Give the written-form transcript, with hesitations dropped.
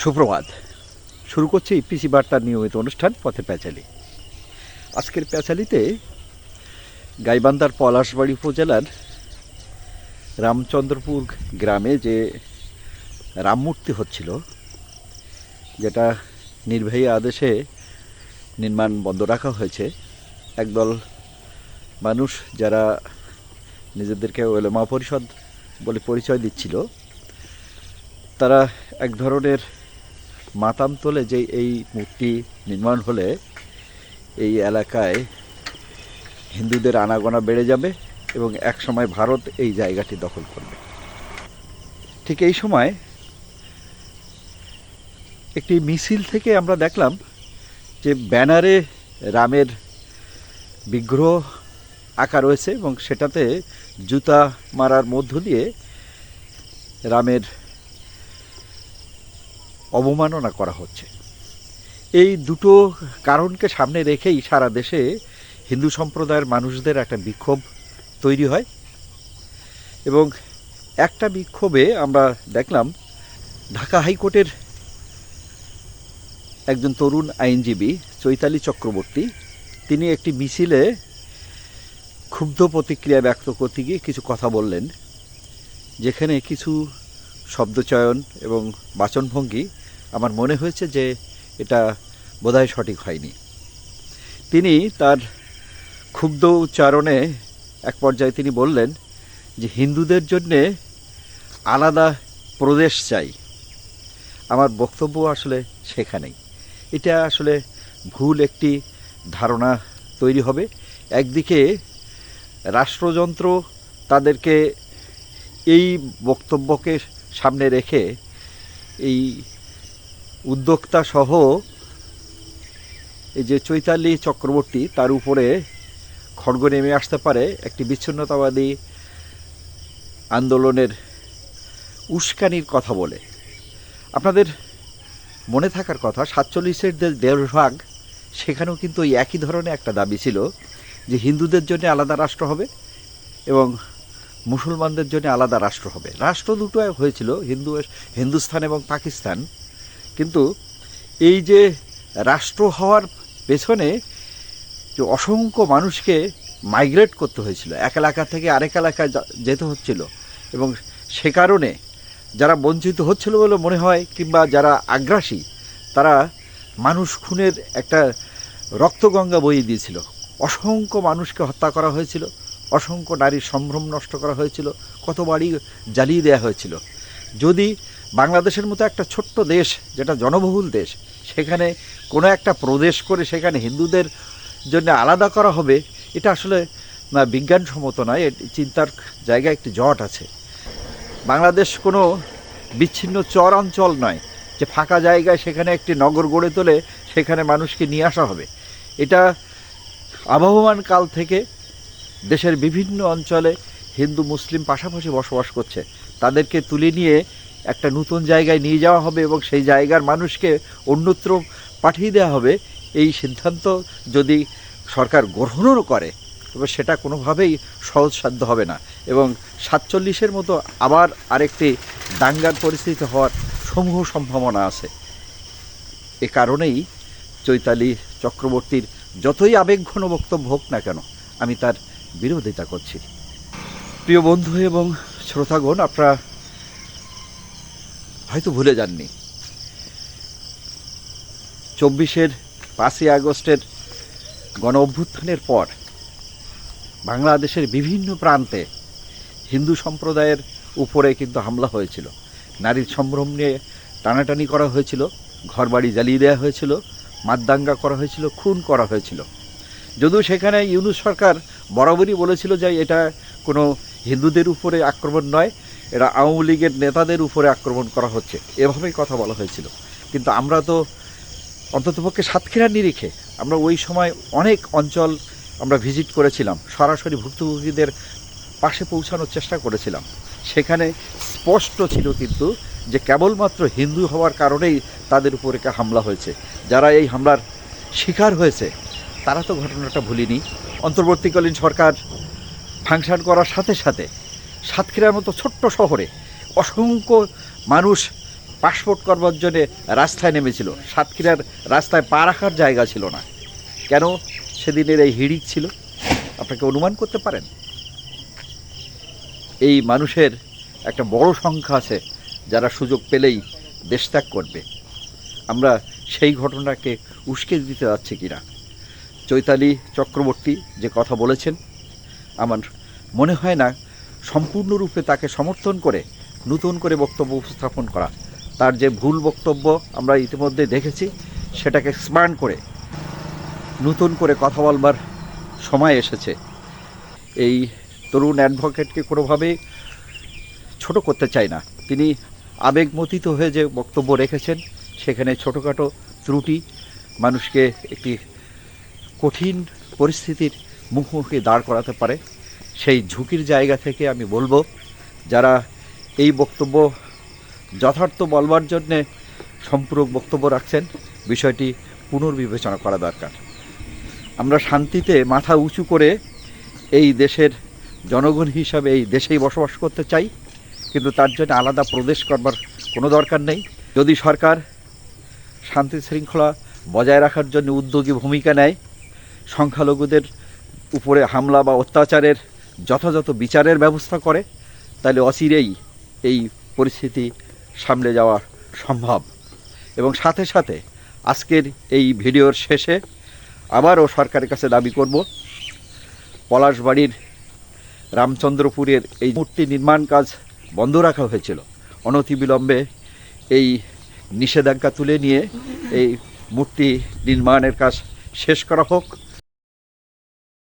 সুপ্রভাত। শুরু করছে ইপিসি বার্তার নিয়মিত অনুষ্ঠান পথের প্যাচালি। আজকের প্যাচালিতে গাইবান্ধার পলাশবাড়ি উপজেলার রামচন্দ্রপুর গ্রামে যে রামমূর্তি হচ্ছিল, যেটা নির্বাহী আদেশে নির্মাণ বন্ধ রাখা হয়েছে, একদল মানুষ যারা নিজেদেরকে ওলেমা পরিষদ বলে পরিচয় দিচ্ছিল, তারা এক ধরনের মাতাম তোলে যে এই মূর্তি নির্মাণ হলে এই এলাকায় হিন্দুদের আনাগোনা বেড়ে যাবে এবং একসময় ভারত এই জায়গাটি দখল করবে। ঠিক এই সময় একটি মিছিল থেকে আমরা দেখলাম যে ব্যানারে রামের বিগ্রহ আঁকা রয়েছে এবং সেটাতে জুতা মারার মধ্য দিয়ে রামের অবমাননা করা হচ্ছে। এই দুটো কারণকে সামনে রেখেই সারা দেশে হিন্দু সম্প্রদায়ের মানুষদের একটা বিক্ষোভ তৈরি হয় এবং একটা বিক্ষোভে আমরা দেখলাম ঢাকা হাইকোর্টের একজন তরুণ আইনজীবী চৈতালি চক্রবর্তী, তিনি একটি মিছিলে ক্ষুব্ধ প্রতিক্রিয়া ব্যক্ত করতে গিয়ে কিছু কথা বললেন, যেখানে কিছু শব্দচয়ন এবং বাচনভঙ্গি আমার মনে হয়েছে যে এটা বোধহয় সঠিক হয়নি। তিনি তার ক্ষুব্ধ উচ্চারণে এক পর্যায়ে তিনি বললেন যে হিন্দুদের জন্যে আলাদা প্রদেশ চাই। আমার বক্তব্য আসলে সেখানেই। এটা আসলে ভুল একটি ধারণা তৈরি হবে। একদিকে রাষ্ট্রযন্ত্র তাদেরকে এই বক্তব্যকে সামনে রেখে এই উদ্যোক্তা সহ এই যে চৈতালি চক্রবর্তী, তার উপরে খড়গ নেমে আসতে পারে একটি বিচ্ছিন্নতাবাদী আন্দোলনের উস্কানির কথা বলে। আপনাদের মনে থাকার কথা 47-এর যে দেশভাগ, সেখানেও কিন্তু ওই একই ধরনের একটা দাবি ছিল যে হিন্দুদের জন্য আলাদা রাষ্ট্র হবে এবং মুসলমানদের জন্য আলাদা রাষ্ট্র হবে। রাষ্ট্র দুটো হয়েছিল, হিন্দুস্তান এবং পাকিস্তান। কিন্তু এই যে রাষ্ট্র হওয়ার পেছনে যে অসংখ্য মানুষকে মাইগ্রেট করতে হয়েছিল, এক এলাকা থেকে আরেক এলাকায় যেতে হচ্ছিল এবং সে কারণে যারা বঞ্চিত হচ্ছিল বলে মনে হয় কিংবা যারা আগ্রাসী, তারা মানুষ খুনের একটা রক্তগঙ্গা বইয়ে দিয়েছিল। অসংখ্য মানুষকে হত্যা করা হয়েছিল, অসংখ্য নারীর সম্ভ্রম নষ্ট করা হয়েছিল, কত বাড়ি জ্বালিয়ে দেওয়া হয়েছিল। যদি বাংলাদেশের মতো একটা ছোট্ট দেশ, যেটা জনবহুল দেশ, সেখানে কোনো একটা প্রদেশ করে সেখানে হিন্দুদের জন্য আলাদা করা হবে, এটা আসলে বিজ্ঞানসম্মত নয়। চিন্তার জায়গায় একটি জট আছে। বাংলাদেশ কোনো বিচ্ছিন্ন চরাঞ্চল নয় যে ফাঁকা জায়গায় সেখানে একটি নগর গড়ে তোলে সেখানে মানুষকে নিয়ে আসা হবে। এটা আবহমান কাল থেকে দেশের বিভিন্ন অঞ্চলে হিন্দু মুসলিম পাশাপাশি বসবাস করছে, তাদেরকে তুলে নিয়ে একটা নতুন জায়গায় নিয়ে যাওয়া হবে এবং সেই জায়গার মানুষকে অন্যত্র পাঠিয়ে দেওয়া হবে। এই সিদ্ধান্ত যদি সরকার গ্রহণও করে তবে সেটা কোনোভাবেই সহজসাধ্য হবে না এবং 47-এর মতো আবার আরেকটি দাঙ্গার পরিস্থিতি হওয়ার সমূহ সম্ভাবনা আছে। এ কারণেই চৈতালি চক্রবর্তীর যতই আবেগঘন বক্তব্য হোক না কেন, আমি তার বিরোধিতা করছি। প্রিয় বন্ধু এবং শ্রোতাগণ, আপনারা হয়তো ভুলে যাননি 5ই আগস্টের গণ অভ্যুত্থানের পর বাংলাদেশের বিভিন্ন প্রান্তে হিন্দু সম্প্রদায়ের উপরে কিন্তু হামলা হয়েছিল। নারীর সম্ভ্রম নিয়ে টানাটানি করা হয়েছিল, ঘরবাড়ি জ্বালিয়ে দেওয়া হয়েছিল, মারদাঙ্গা করা হয়েছিল, খুন করা হয়েছিল। যদিও সেখানে ইউনূস সরকার বরাবরই বলেছিল যে এটা কোনো হিন্দুদের উপরে আক্রমণ নয়, এটা আওয়ামী লীগের নেতাদের উপরে আক্রমণ করা হচ্ছে, এভাবেই কথা বলা হয়েছিল। কিন্তু আমরা তো অন্ততপক্ষে সাতক্ষীরার নিরিখে আমরা ওই সময় অনেক অঞ্চল আমরা ভিজিট করেছিলাম, সরাসরি ভুক্তভোগীদের পাশে পৌঁছানোর চেষ্টা করেছিলাম। সেখানে স্পষ্ট ছিল কিন্তু যে কেবলমাত্র হিন্দু হওয়ার কারণেই তাদের উপরে হামলা হয়েছে। যারা এই হামলার শিকার হয়েছে তারা তো ঘটনাটা ভুলিনি। অন্তর্বর্তীকালীন সরকার ফাংশন করার সাথে সাথে সাতক্ষীরার মতো ছোট্ট শহরে অসংখ্য মানুষ পাসপোর্ট করবার জন্যে রাস্তায় নেমেছিল। সাতক্ষীরার রাস্তায় পা রাখার জায়গা ছিল না। কেন সেদিনের এই হিড়িক ছিল আপনাকে অনুমান করতে পারেন? এই মানুষের একটা বড় সংখ্যা আছে যারা সুযোগ পেলেই দেশত্যাগ করবে। আমরা সেই ঘটনাকে উস্কে দিতে যাচ্ছি কিনা। চৈতালি চক্রবর্তী যে কথা বলেছেন, আমার মনে হয় না সম্পূর্ণরূপে তাকে সমর্থন করে নতুন করে বক্তব্য উপস্থাপন করা। তার যে ভুল বক্তব্য আমরা ইতিমধ্যে দেখেছি, সেটাকে এক্সপ্যান্ড করে নতুন করে কথা বলবার সময় এসেছে। এই তরুণ অ্যাডভোকেটকে কোনোভাবেই ছোট করতে চাই না। তিনি আবেগমতিত হয়ে যে বক্তব্য রেখেছেন, সেখানে ছোটোখাটো ত্রুটি মানুষকে একটি কঠিন পরিস্থিতির মুখোমুখি দাঁড় করাতে পারে। সেই ঝুঁকির জায়গা থেকে আমি বলবো, যারা এই বক্তব্য যথার্থ বলবার জন্যে সম্পূরক বক্তব্য রাখছেন, বিষয়টি পুনর্বিবেচনা করা দরকার। আমরা শান্তিতে মাথা উঁচু করে এই দেশের জনগণ হিসাবে এই দেশেই বসবাস করতে চাই, কিন্তু তার জন্য আলাদা প্রদেশ করবার কোনো দরকার নেই। যদি সরকার শান্তি শৃঙ্খলা বজায় রাখার জন্য উদ্যোগী ভূমিকা নেয়, সংখ্যালঘুদের উপরে হামলা বা অত্যাচারের যথাযথ বিচারের ব্যবস্থা করে, তাহলে অচিরেই এই পরিস্থিতি সামলে যাওয়া সম্ভব। এবং সাথে সাথে আজকের এই ভিডিওর শেষে আবারও সরকারের কাছে দাবি করব, পলাশবাড়ির রামচন্দ্রপুরের এই মূর্তি নির্মাণ কাজ বন্ধ রাখা হয়েছিল, অনতিবিলম্বে এই নিষেধাজ্ঞা তুলে নিয়ে এই মূর্তি নির্মাণের কাজ শেষ করা হোক।